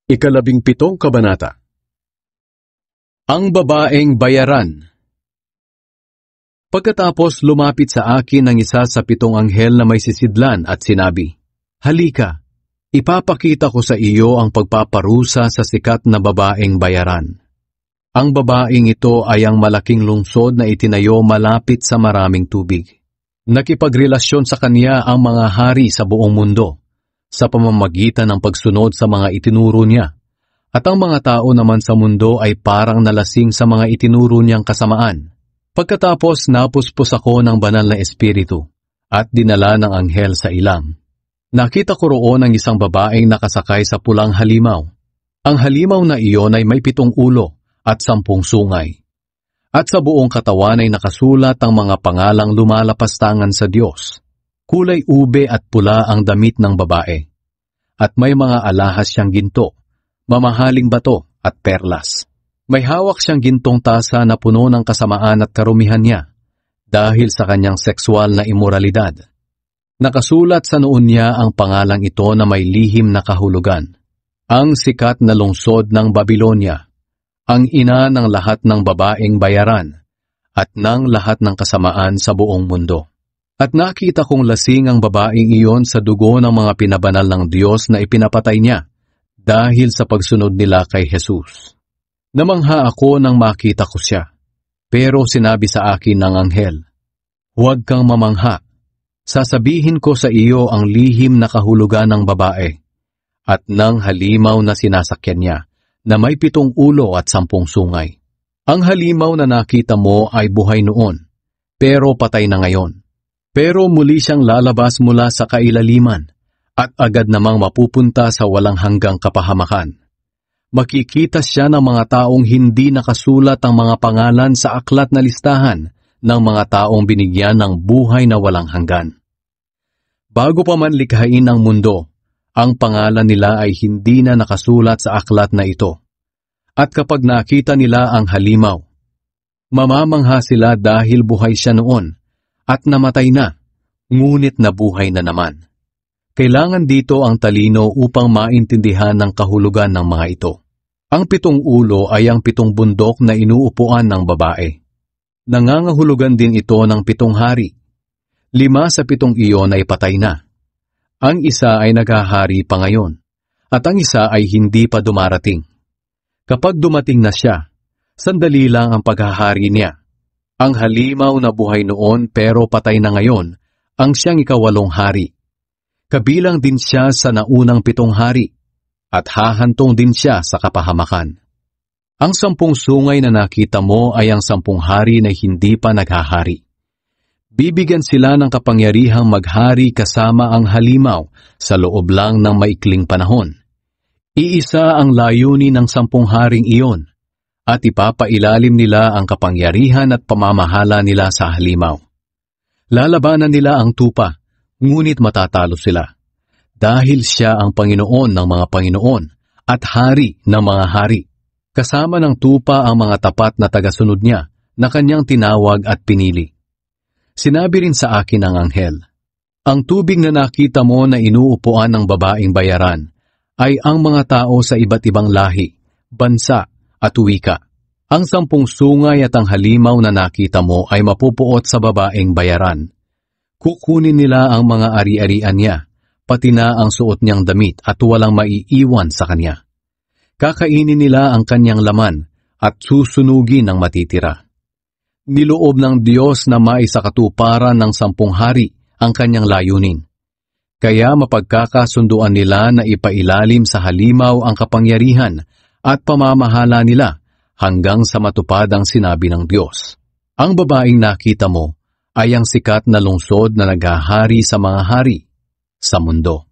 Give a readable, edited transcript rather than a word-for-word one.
17 Kabanata. Ang babaeng bayaran. Pagkatapos lumapit sa akin ang isa sa 7 anghel na may sisidlan at sinabi, "Halika, ipapakita ko sa iyo ang pagpaparusa sa sikat na babaeng bayaran. Ang babaeng ito ay ang malaking lungsod na itinayo malapit sa maraming tubig. Nakipagrelasyon sa kanya ang mga hari sa buong mundo, sa pamamagitan ng pagsunod sa mga itinuro niya, at ang mga tao naman sa mundo ay parang nalasing sa mga itinuro niyang kasamaan. Pagkatapos napuspos ako ng banal na espiritu at dinala ng anghel sa ilang. Nakita ko roon ang isang babaeng nakasakay sa pulang halimaw. Ang halimaw na iyon ay may 7 ulo at 10 sungay. At sa buong katawan ay nakasulat ang mga pangalang lumalapastangan sa Diyos. Kulay ube at pula ang damit ng babae. At may mga alahas siyang ginto, mamahaling bato at perlas. May hawak siyang gintong tasa na puno ng kasamaan at karumihan niya dahil sa kanyang sexual na imoralidad. Nakasulat sa noon niya ang pangalang ito na may lihim na kahulugan. Ang sikat na lungsod ng Babilonia, ang ina ng lahat ng babaeng bayaran at ng lahat ng kasamaan sa buong mundo. At nakita kong lasing ang babaeng iyon sa dugo ng mga pinabanal ng Diyos na ipinapatay niya dahil sa pagsunod nila kay Jesus. Namangha ako nang makita ko siya, pero sinabi sa akin ng anghel, "Huwag kang mamangha. Sasabihin ko sa iyo ang lihim na kahulugan ng babae at ng halimaw na sinasakyan niya na may 7 ulo at 10 sungay. Ang halimaw na nakita mo ay buhay noon, pero patay na ngayon. Pero muli siyang lalabas mula sa kailaliman at agad namang mapupunta sa walang hanggang kapahamakan. Makikita siya ng mga taong hindi nakasulat ang mga pangalan sa aklat na listahan ng mga taong binigyan ng buhay na walang hanggan. Bago pa man likhain ang mundo, ang pangalan nila ay hindi na nakasulat sa aklat na ito. At kapag nakita nila ang halimaw, mamamangha sila dahil buhay siya noon at namatay na, ngunit nabuhay na naman." Kailangan dito ang talino upang maintindihan ng kahulugan ng mga ito. Ang 7 ulo ay ang 7 bundok na inuupuan ng babae. Nangangahulugan din ito ng 7 hari. 5 sa 7 iyon ay patay na. Ang isa ay naghahari pa ngayon, at ang isa ay hindi pa dumarating. Kapag dumating na siya, sandali lang ang paghahari niya. Ang halimaw na buhay noon pero patay na ngayon, ang siyang ika-8 hari. Kabilang din siya sa naunang 7 hari, at hahantong din siya sa kapahamakan. Ang 10 sungay na nakita mo ay ang 10 hari na hindi pa naghahari. Bibigyan sila ng kapangyarihang maghari kasama ang halimaw sa loob lang ng maikling panahon. Iisa ang layunin ng 10 haring iyon, at ipapailalim nila ang kapangyarihan at pamamahala nila sa halimaw. Lalabanan nila ang tupa, ngunit matatalo sila, dahil siya ang Panginoon ng mga Panginoon at Hari ng mga hari. Kasama ng tupa ang mga tapat na tagasunod niya na kanyang tinawag at pinili. Sinabi rin sa akin ng anghel, "Ang tubig na nakita mo na inuupuan ng babaeng bayaran ay ang mga tao sa iba't ibang lahi, bansa at wika. Ang 10 sungay at ang halimaw na nakita mo ay mapupuot sa babaeng bayaran. Kukunin nila ang mga ari-arian niya, pati na ang suot niyang damit at walang maiiwan sa kanya. Kakainin nila ang kanyang laman at susunugin ang matitira. Niloob ng Diyos na maisakatuparan ng 10 hari ang kanyang layunin. Kaya mapagkakasunduan nila na ipailalim sa halimaw ang kapangyarihan at pamamahala nila hanggang sa matupad ang sinabi ng Diyos. Ang babaeng nakita mo ay ang sikat na lungsod na naghahari sa mga hari sa mundo."